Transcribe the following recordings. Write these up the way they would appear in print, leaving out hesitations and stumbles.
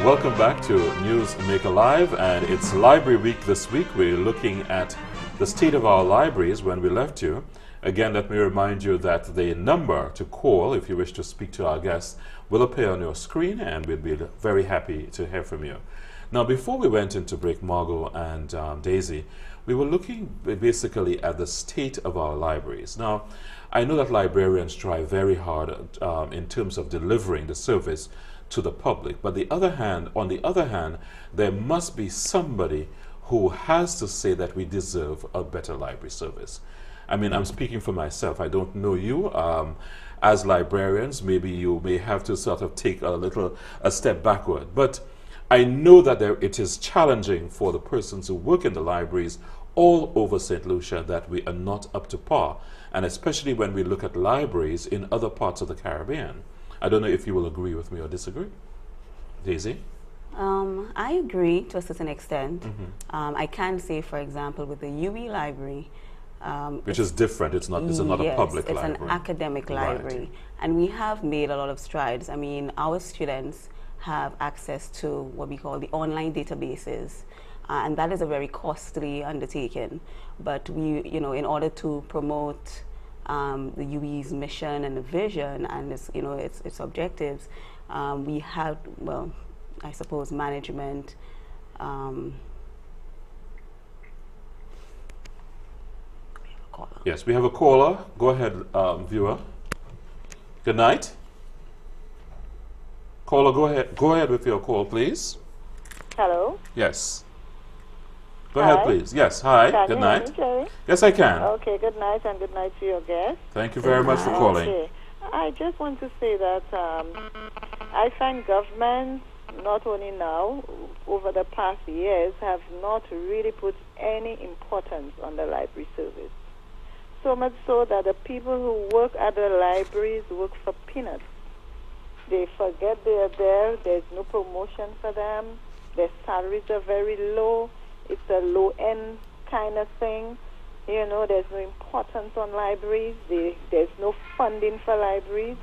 Welcome back to News Maker Live, and it's Library Week this week. We're looking at the state of our libraries when we left you. Again, let me remind you that the number to call if you wish to speak to our guests will appear on your screen, and we'll be very happy to hear from you. Now, before we went into break, Margot and Daisy, we were looking basically at the state of our libraries. Now, I know that librarians try very hard in terms of delivering the service to the public, but on the other hand, there must be somebody who has to say that we deserve a better library service. I mean, I'm speaking for myself. I don't know you. As librarians, maybe you may have to sort of take a step backward. But I know that it is challenging for the persons who work in the libraries all over St. Lucia that we are not up to par, and especially when we look at libraries in other parts of the Caribbean. I don't know if you will agree with me or disagree. Daisy? I agree to a certain extent. I can say, for example, with the UE library, which is different. It's not a public library. It's an academic library. Right. And we have made a lot of strides. I mean, our students have access to what we call the online databases. And that is a very costly undertaking. But we, in order to promote the UE's mission and the vision and its objectives, we have, well, I suppose management. Yes, we have a caller. Go ahead, viewer. Good night. Caller, go ahead. Go ahead with your call, please. Hello. Yes. Go ahead, please. Yes. Hi. Can good you night. Hear me, Jerry? Yes, I can. Okay. Good night, and good night to your guest. Thank you very much for calling. Okay. I just want to say that I find governments, not only now, over the past years, have not really put any importance on the library service. So much so that the people who work at the libraries work for peanuts. They forget they are there. There's no promotion for them. Their salaries are very low. It's a low-end kind of thing. There's no importance on libraries. There's no funding for libraries.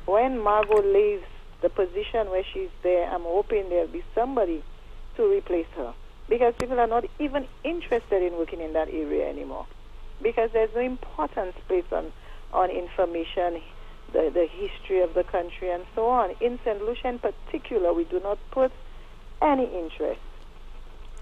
When Margot leaves the position where she's there, I'm hoping there'll be somebody to replace her, because people are not even interested in working in that area anymore, because there's no importance placed on information, the history of the country, and so on. In St. Lucia in particular, we do not put any interest.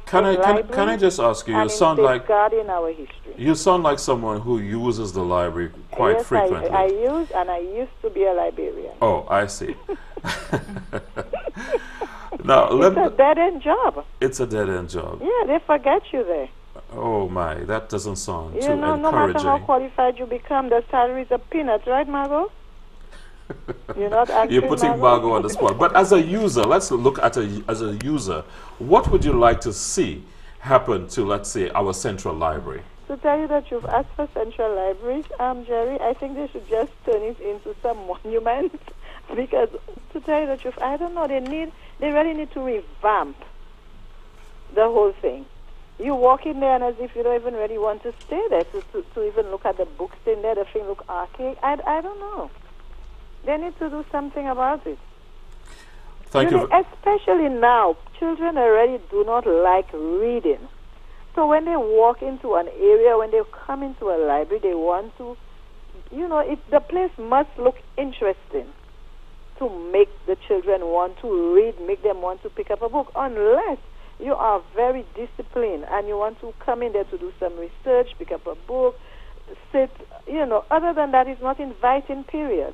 Can I just ask you? You sound like our history. You sound like someone who uses the library quite frequently. I used to be a librarian. Oh, I see. Now, it's a dead-end job. It's a dead-end job. Yeah, they forget you there. Oh my, that doesn't sound too encouraging. No matter how qualified you become, the salaries are peanuts, right, Margot? You're putting Margot on the spot. But as a user, let's look at as a user. What would you like to see happen to, let's say, our central library? To tell you that you've asked for central libraries, Jerry, I think they should just turn it into some monument. Because to tell you the truth, I don't know. They really need to revamp the whole thing. You walk in there and as if you don't even really want to stay there to even look at the books in there. The thing look archaic. I don't know. They need to do something about it. Thank you. Especially now, children already do not like reading. So when they walk into an area, when they come into a library, they want to, the place must look interesting to make the children want to read, make them want to pick up a book, unless you are very disciplined and you want to come in there to do some research, pick up a book, sit, other than that, it's not inviting, period.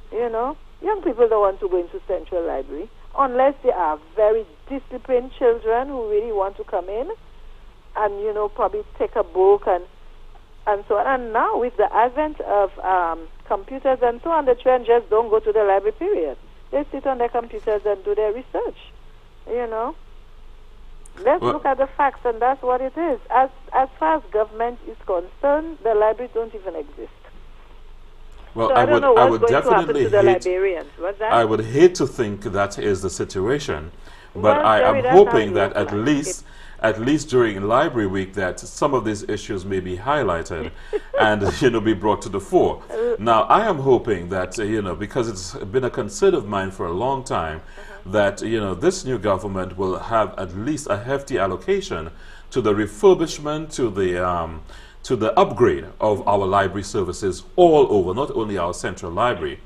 Young people don't want to go into Central Library unless they are very disciplined children who really want to come in and, probably take a book and so on. And now with the advent of computers and so on, the children just don't go to the library, period. They sit on their computers and do their research, Let's look at the facts, and that's what it is. As far as government is concerned, the libraries don't even exist. Well, so I would definitely I would hate to think that is the situation, but I am hoping that at least at least during Library Week, that some of these issues may be highlighted and, be brought to the fore. Now, I am hoping that, because it's been a concern of mine for a long time, that, this new government will have at least a hefty allocation to the refurbishment, to the upgrade of our library services all over, not only our central library.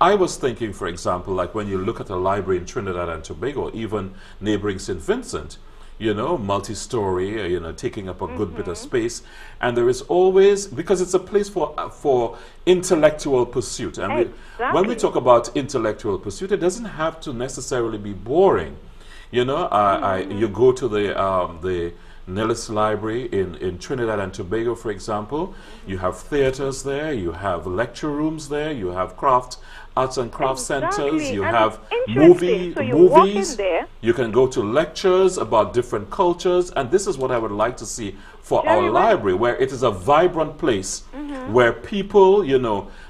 I was thinking, for example, like when you look at a library in Trinidad and Tobago, even neighboring St. Vincent, multi-story, taking up a good bit of space. And there is always, because it's a place for intellectual pursuit. And when we talk about intellectual pursuit, it doesn't have to necessarily be boring. You go to the Nellis Library in Trinidad and Tobago, for example. You have theaters there, you have lecture rooms there, you have arts and craft centers, you have movies, you can go to lectures about different cultures, and this is what I would like to see for our library, where it is a vibrant place where people,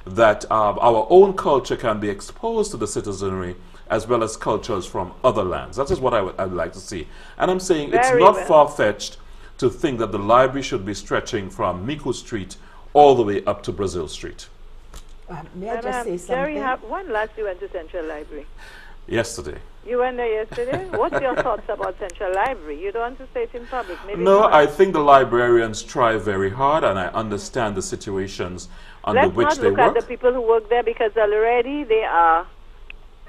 that our own culture can be exposed to the citizenry as well as cultures from other lands. That is what I would like to see. And I'm saying it's not far-fetched to think that the library should be stretching from Miku Street all the way up to Brazil Street. May I just say something? Jerry, when last you went to Central Library? Yesterday. You went there yesterday? What's your thoughts about Central Library? You don't want to say it in public? Maybe no, I think the librarians try very hard, and I understand the situations under which they work. Let's not look at the people who work there, because already they are...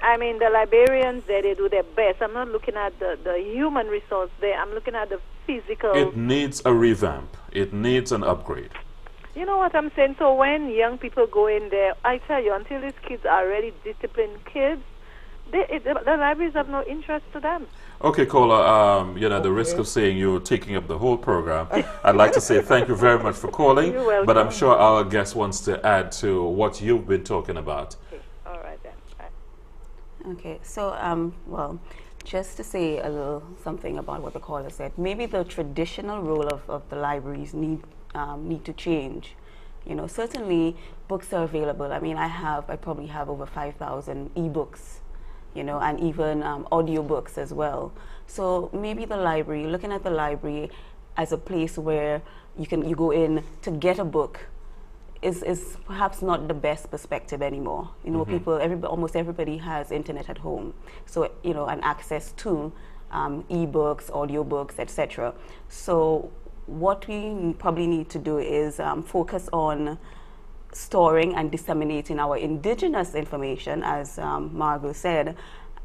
the librarians there, they do their best. I'm not looking at the human resource there. I'm looking at the physical... It needs a revamp. It needs an upgrade. You know what I'm saying? So when young people go in there, I tell you, until these kids are really disciplined kids, the libraries have no interest to them. Okay, Kola, the risk of saying you're taking up the whole program, I'd like to say thank you very much for calling. You're welcome. But I'm sure our guest wants to add to what you've been talking about. Okay. All right then. Okay, so, just to say a little something about what the caller said, maybe the traditional role of the libraries need to change. Certainly books are available. I probably have over 5,000 ebooks, and even audiobooks as well. So maybe the library, looking at the library as a place where you go in to get a book, is perhaps not the best perspective anymore. Almost everybody has internet at home, so and access to ebooks, audiobooks, etc. So what we probably need to do is focus on storing and disseminating our indigenous information, as Margot said,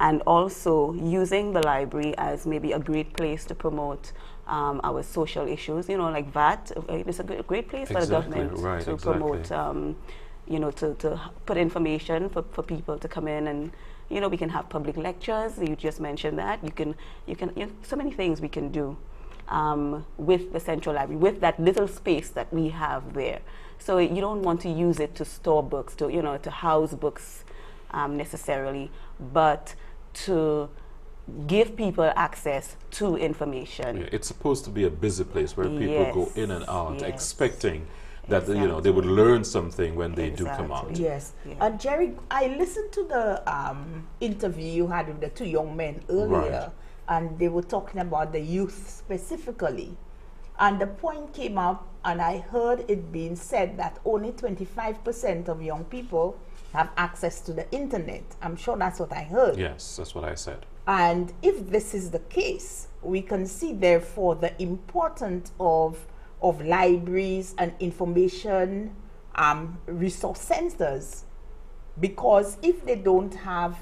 and also using the library as maybe a great place to promote our social issues, like VAT. It's a great place for the government to promote, to put information for people to come in, and we can have public lectures. You just mentioned that. You can so many things we can do with the central library, with that little space that we have there. So you don't want to use it to store books, to house books necessarily, but to give people access to information. Yeah, it's supposed to be a busy place where people go in and out, expecting that they would learn something when they do come out. Yes. And Jerry, I listened to the interview you had with the two young men earlier, and they were talking about the youth specifically. And the point came up, and I heard it being said that only 25% of young people have access to the internet. I'm sure that's what I heard. Yes, that's what I said. And if this is the case, we can see therefore the importance of libraries and information resource centers, because if they don't have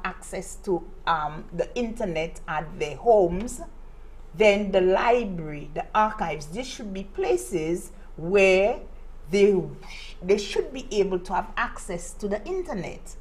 access to the internet at their homes, then the library, the archives, these should be places where they should be able to have access to the internet.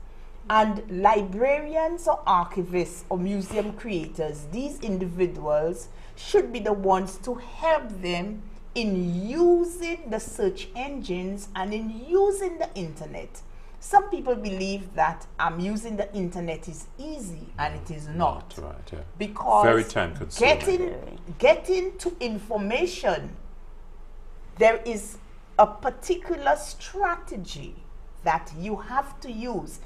And librarians or archivists or museum creators, these individuals should be the ones to help them in using the search engines and in using the internet. Some people believe that using the internet is easy, and it is not. Right, yeah. Because very time consuming. Getting to information, there is a particular strategy that you have to use.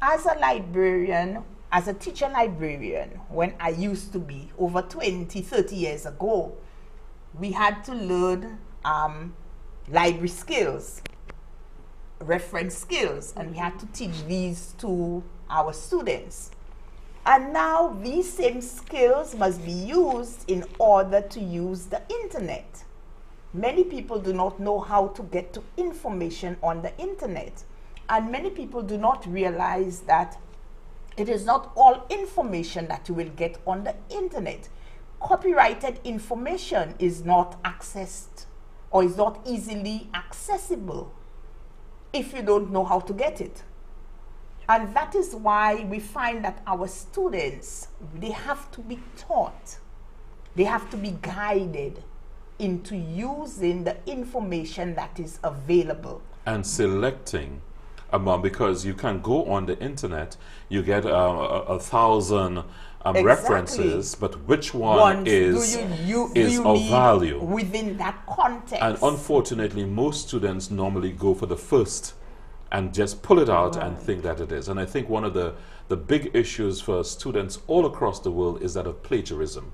As a librarian as a teacher librarian, when I used to be over 20, 30 years ago, we had to learn library skills, reference skills, and we had to teach these to our students. And now these same skills must be used in order to use the internet. Many people do not know how to get to information on the internet. And many people do not realize that it is not all information that you will get on the internet. Copyrighted information is not accessed or is not easily accessible if you don't know how to get it. And that is why we find that our students, they have to be taught, they have to be guided into using the information that is available. And selecting among, because you can go on the internet, you get 1,000 Exactly. references, but which one is of value within that context? And unfortunately, most students normally go for the first and just pull it out and think that it is. And I think one of the big issues for students all across the world is that of plagiarism.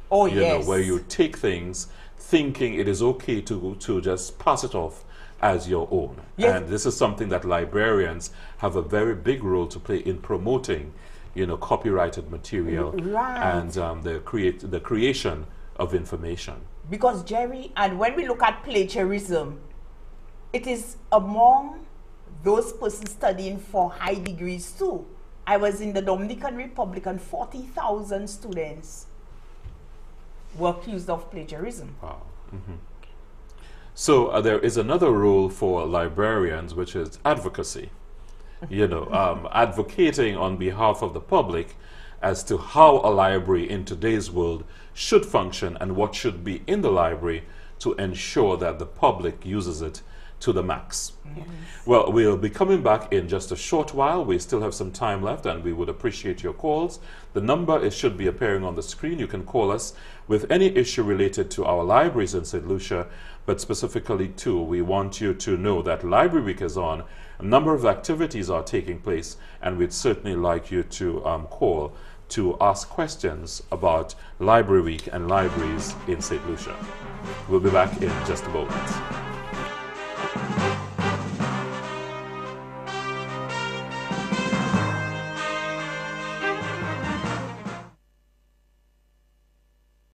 Oh, you yes. know, where you take things thinking it is okay to just pass it off as your own. Yes. And this is something that librarians have a very big role to play in promoting, you know, copyrighted material and the creation of information. Because, Jerry, and when we look at plagiarism, it is among those persons studying for high degrees too. I was in the Dominican Republic and 40,000 students were accused of plagiarism. Wow. Mm-hmm. So there is another role for librarians, which is advocacy. You know, advocating on behalf of the public as to how a library in today's world should function and what should be in the library to ensure that the public uses it to the max. Yes. Well, we'll be coming back in just a short while. We still have some time left and we would appreciate your calls. The number should be appearing on the screen. You can call us with any issue related to our libraries in St. Lucia, but specifically too, we want you to know that Library Week is on. A number of activities are taking place, and we'd certainly like you to call to ask questions about Library Week and libraries in St. Lucia. We'll be back in just a moment.